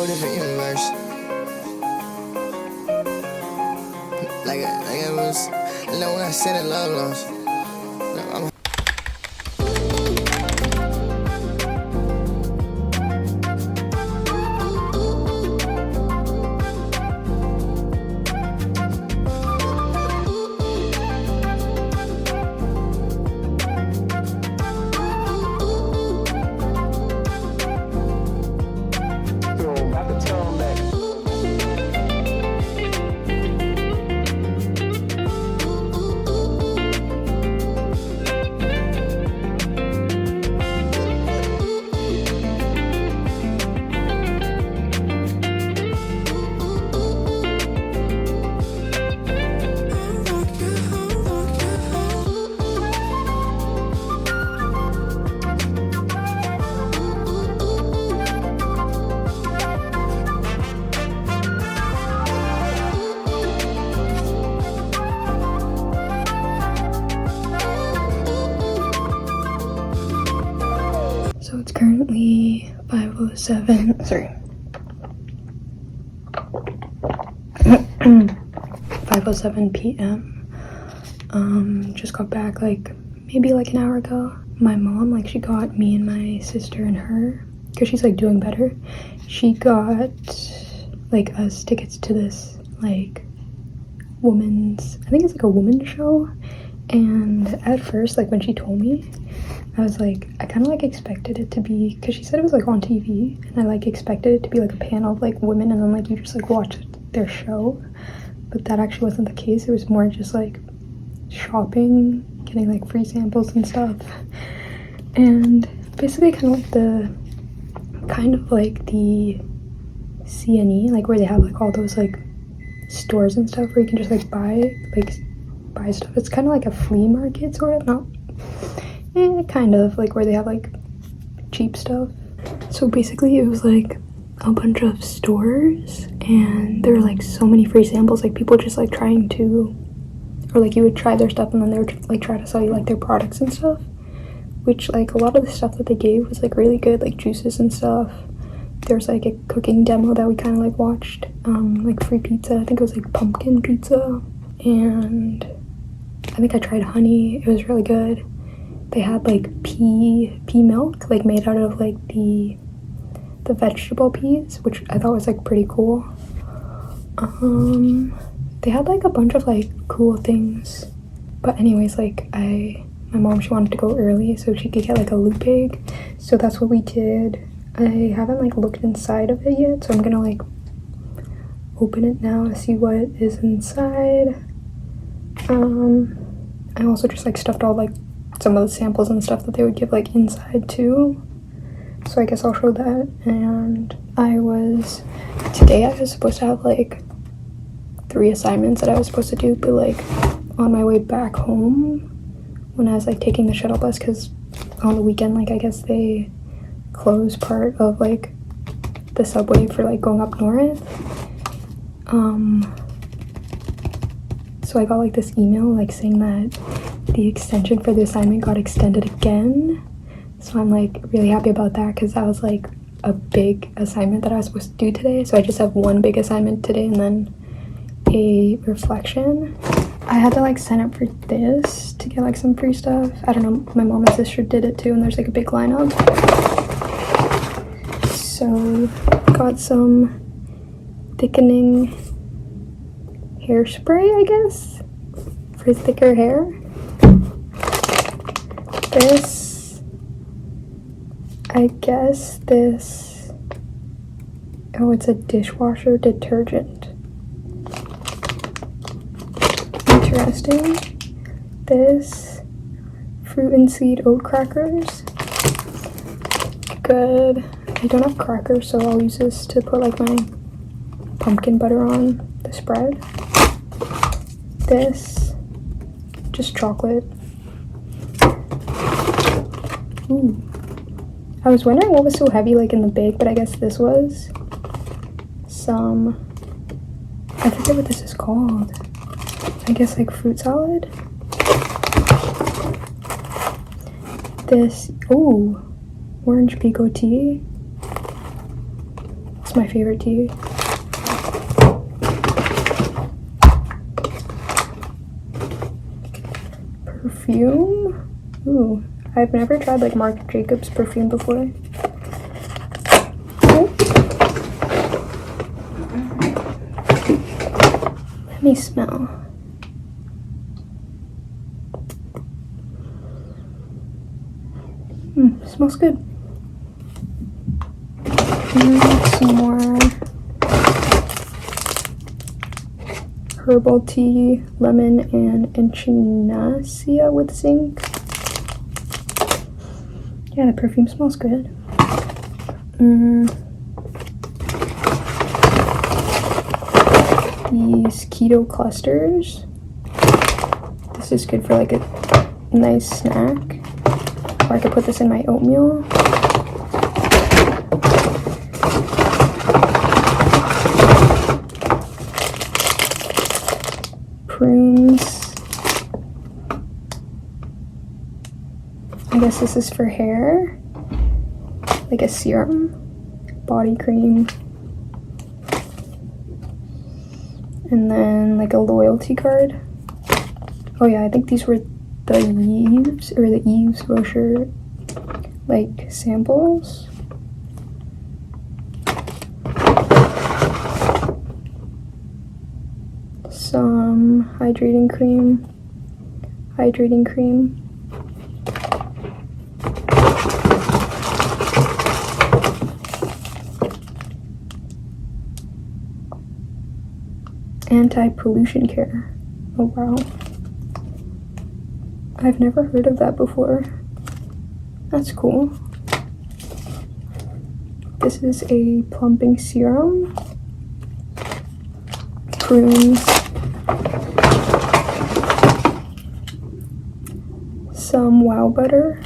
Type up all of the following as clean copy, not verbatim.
whole different universe. Like it was, you know, when I said it, love lost. I'm So it's currently 5:07, sorry. 5:07 p.m. Just got back like maybe like an hour ago. My mom, like, she got me and my sister and her, because she's like doing better, she got like us tickets to this like woman's, I think it's like a woman's show. And at first, like when she told me, I was like, I kind of like expected it to be, because she said it was like on TV, and I like expected it to be like a panel of like women, and then like you just like watch their show. But that actually wasn't the case. It was more just like shopping, getting like free samples and stuff, and basically kind of like the CNE, like where they have like all those like stores and stuff where you can just like buy stuff. It's kind of like a flea market, sort of, not kind of like where they have like cheap stuff. So basically it was like a bunch of stores, and there were like so many free samples, like people just like trying to, or like you would try their stuff and then they would like try to sell you like their products and stuff, which like a lot of the stuff that they gave was like really good, like juices and stuff. There was like a cooking demo that we kind of like watched, like free pizza. I think it was like pumpkin pizza, and I think I tried honey. It was really good. They had like pea milk, like made out of like the vegetable peas, which I thought was like pretty cool. They had like a bunch of like cool things, but anyways, like my mom, she wanted to go early so she could get like a loop egg, so that's what we did. I haven't like looked inside of it yet, so I'm gonna like open it now to see what is inside. I also just like stuffed all like some of the samples and stuff that they would give like inside too, so I guess I'll show that. And today I was supposed to have like 3 assignments that I was supposed to do, but like on my way back home when I was like taking the shuttle bus, because on the weekend, like I guess they close part of like the subway for like going up north. So I got like this email like saying that the extension for the assignment got extended again. So I'm like really happy about that, because that was like a big assignment that I was supposed to do today. So I just have one big assignment today and then a reflection. I had to like sign up for this to get like some free stuff. I don't know, my mom and sister did it too, and there's like a big lineup. So got some thickening hairspray, I guess, for thicker hair. This, I guess this, oh, it's a dishwasher detergent. Interesting. This, fruit and seed oat crackers. Good. I don't have crackers, so I'll use this to put like my pumpkin butter on the spread. This, just chocolate. Ooh. I was wondering what was so heavy like in the bag, but I guess this was some, I forget what this is called. I guess like fruit salad. This, ooh, orange pico tea. It's my favorite tea. Perfume? Ooh, I've never tried like Marc Jacobs perfume before. Let me smell. Smells good. Some more herbal tea, lemon, and echinacea with zinc. Yeah, the perfume smells good. These keto clusters. This is good for like a nice snack. Or I could put this in my oatmeal. Prunes. I guess this is for hair. Like a serum. Body cream. And then like a loyalty card. Oh yeah, I think these were the Yves Rocher like samples. Some hydrating cream. Anti-pollution care. Oh wow. I've never heard of that before. That's cool. This is a plumping serum. Prunes. Some wow butter.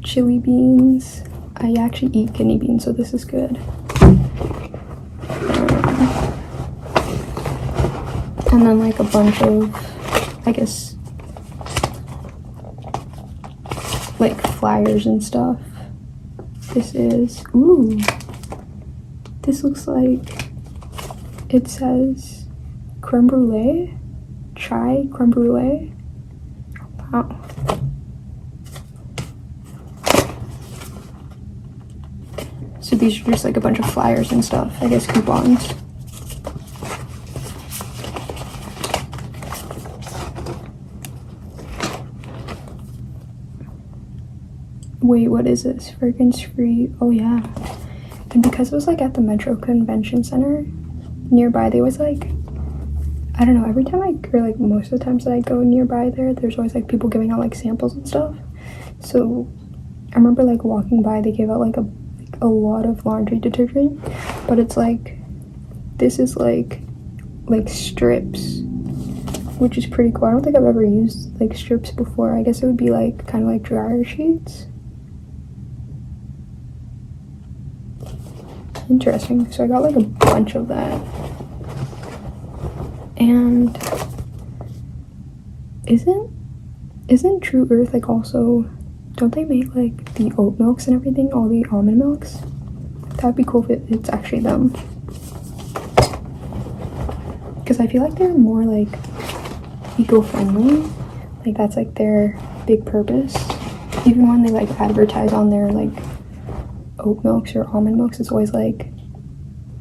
Chili beans. I actually eat kidney beans, so this is good. And then like a bunch of, I guess, like flyers and stuff. This is, ooh, this looks like, it says creme brulee, chai creme brulee. Wow. So these are just like a bunch of flyers and stuff, I guess coupons. Wait, what is this? Fragrance free. Oh yeah. And because it was like at the Metro Convention Center nearby, they was like, I don't know, every time or like most of the times that I go nearby there's always like people giving out like samples and stuff. So I remember like walking by, they gave out like a lot of laundry detergent, but it's like, this is like strips, which is pretty cool. I don't think I've ever used like strips before. I guess it would be like kind of like dryer sheets. Interesting. So I got like a bunch of that. And isn't True Earth like also, don't they make like the oat milks and everything, all the almond milks? That'd be cool if it's actually them. Because I feel like they're more like eco-friendly. Like that's like their big purpose. Even when they like advertise on their like oat milks or almond milks, it's always like,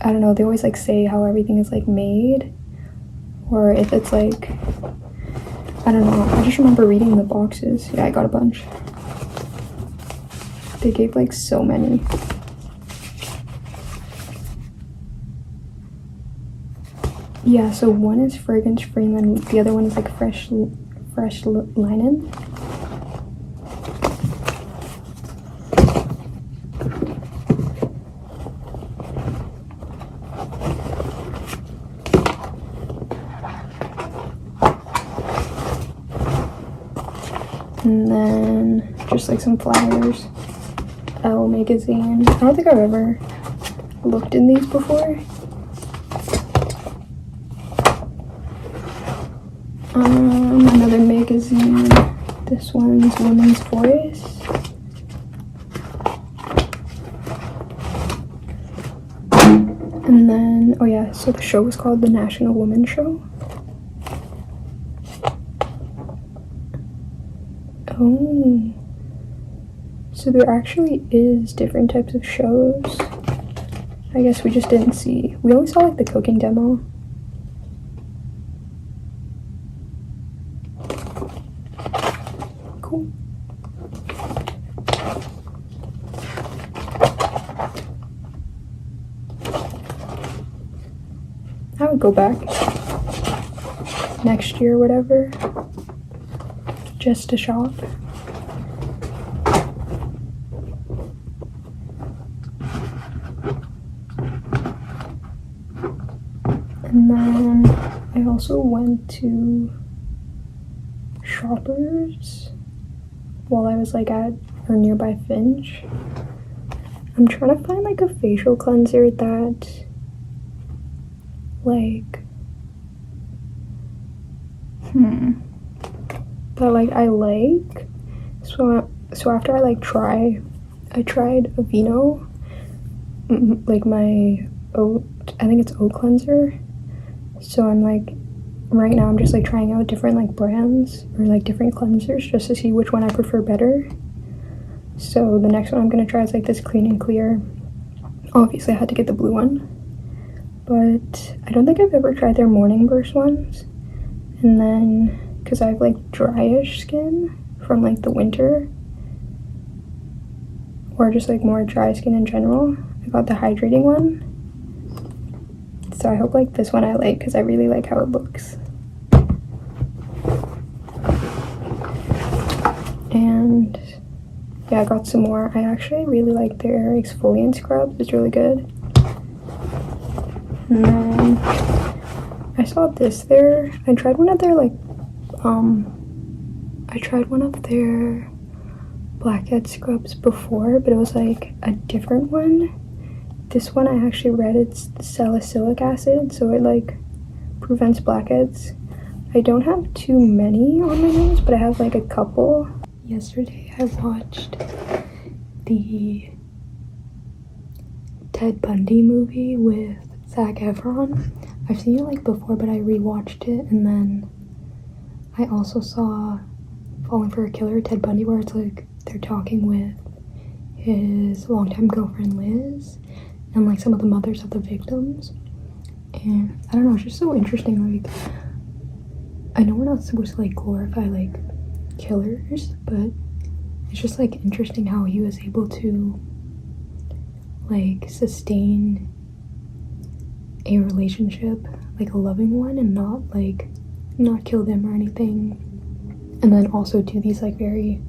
I don't know, they always like say how everything is like made. Or if it's like, I don't know, I just remember reading the boxes. Yeah, I got a bunch. They gave like so many. Yeah, so one is fragrance free and then the other one is like fresh linen. And then just like some flyers. Elle magazine. I don't think I've ever looked in these before. Another magazine. This one's Women's Voice. And then, oh yeah, so the show was called The National Woman Show. Oh, so there actually is different types of shows. I guess we just didn't see. We only saw like the cooking demo. Cool. I would go back next year or whatever, just to shop. And then I also went to Shoppers while I was like at or nearby Finch. I'm trying to find like a facial cleanser that like that like I like. So after I like I tried Aveeno, like my oat, I think it's oat cleanser. So I'm like, right now I'm just like trying out different like brands or like different cleansers just to see which one I prefer better. So the next one I'm gonna try is like this Clean and Clear. Obviously I had to get the blue one, but I don't think I've ever tried their Morning Burst ones. And then, because I have like dryish skin from like the winter, or just like more dry skin in general, I got the hydrating one. So I hope like this one I like because I really like how it looks. And yeah, I got some more. I actually really like their exfoliant scrubs. It's really good. And then I saw this there. I tried one of their like blackhead scrubs before, but it was like a different one. This one I actually read it's salicylic acid, so it like prevents blackheads. I don't have too many on my nose, but I have like a couple. Yesterday I watched the Ted Bundy movie with Zac Efron. I've seen it like before, but I rewatched it, and then I also saw Falling for a Killer, Ted Bundy, where it's like they're talking with his longtime girlfriend Liz and like some of the mothers of the victims. And I don't know, it's just so interesting. Like, I know we're not supposed to like glorify like killers, but it's just like interesting how he was able to like sustain a relationship, like a loving one, and not kill them or anything, and then also do these like very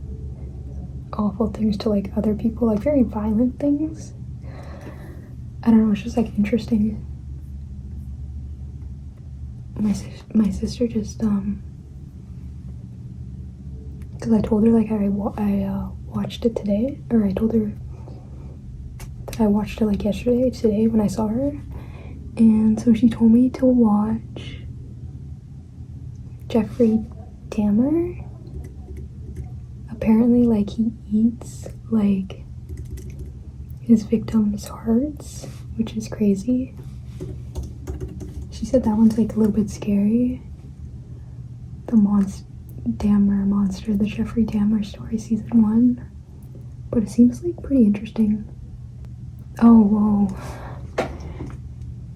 awful things to like other people, like very violent things. I don't know, it's just like interesting. My sister just because I told her like I watched it today, or I told her that I watched it like today when I saw her, and so she told me to watch Jeffrey Dahmer. Apparently like he eats like his victims' hearts, which is crazy. She said that one's like a little bit scary. The Jeffrey Dahmer story, season 1. But it seems like pretty interesting. Oh, whoa.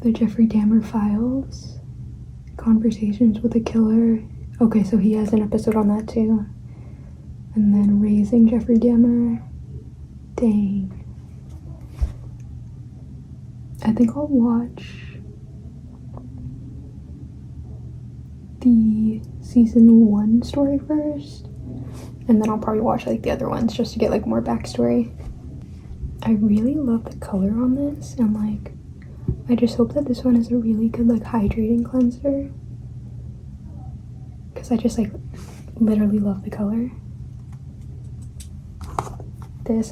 The Jeffrey Dahmer Files. Conversations with a Killer. Okay, so he has an episode on that too. And then Raising Jeffrey Dahmer. Dang. I think I'll watch the season 1 story first, and then I'll probably watch like the other ones just to get like more backstory. I really love the color on this, and like I just hope that this one is a really good like hydrating cleanser, because I just like literally love the color.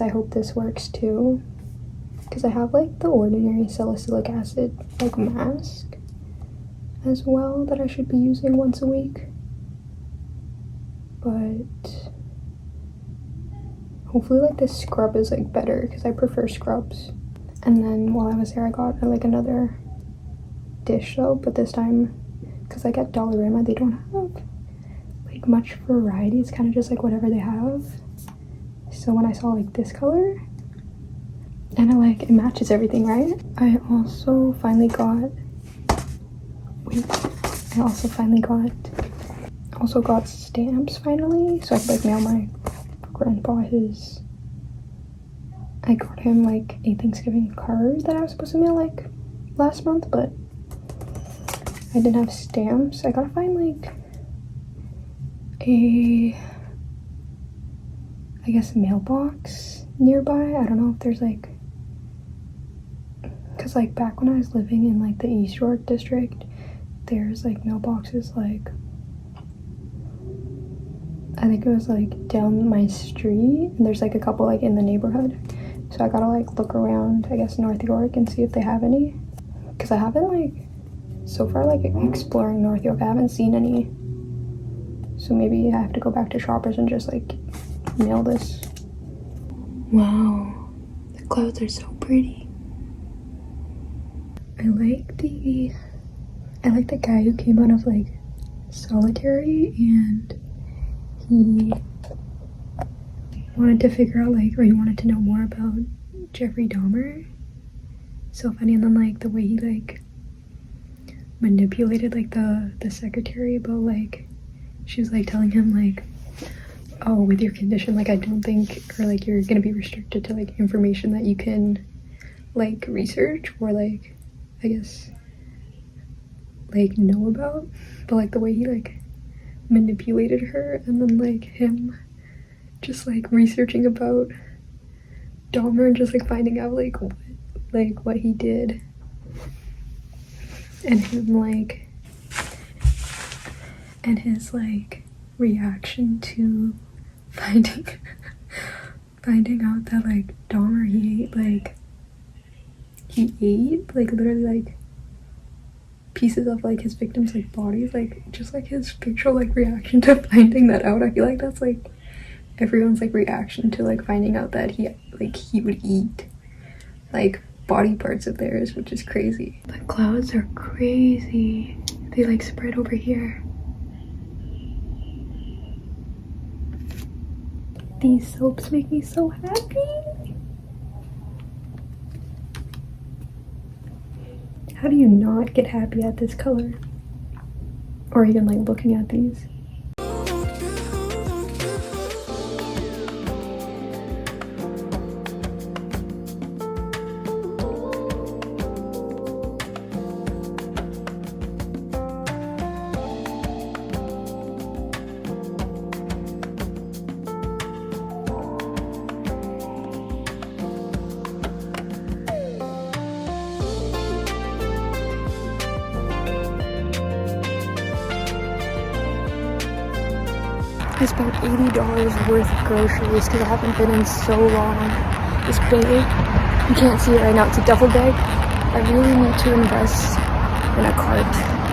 I hope this works too, because I have like the ordinary salicylic acid like mask as well that I should be using once a week, but hopefully like this scrub is like better because I prefer scrubs. And then while I was there, I got like another dish soap, but this time because like at Dollarama they don't have like much variety. It's kind of just like whatever they have. So when I saw like this color and it matches everything, right? I also finally got stamps finally, so I could like mail my grandpa his, I got him like a Thanksgiving card that I was supposed to mail like last month, but I didn't have stamps. I gotta find like a, I guess, mailbox nearby. I don't know if there's like, because like back when I was living in like the East York district, there's like mailboxes like, I think it was like down my street, and there's like a couple like in the neighborhood. So I gotta like look around, I guess, North York and see if they have any, because I haven't like, so far like exploring North York, I haven't seen any. So maybe I have to go back to Shoppers and just like mail this. Wow, the clouds are so pretty. I like the guy who came out of like Solitary, and he wanted to figure out like, or he wanted to know more about Jeffrey Dahmer. So funny. And then like the way he like manipulated like the secretary about like, she was like telling him like, oh, with your condition, like I don't think, or like you're gonna be restricted to like information that you can like research or like, I guess, like know about. But like the way he like manipulated her, and then like him just like researching about Dahmer and just like finding out like what he did, and him like, and his like reaction to finding out that like Dahmer, he ate like literally like pieces of like his victims like bodies, like just like his picture like reaction to finding that out. I feel like that's like everyone's like reaction to like finding out that he would eat like body parts of theirs, which is crazy. The clouds are crazy. They like spread over here. These soaps make me so happy. How do you not get happy at this color? Or even like looking at these? I spent $80 worth of groceries because I haven't been in so long. This big, you can't see it right now, it's a duffel bag. I really need to invest in a cart.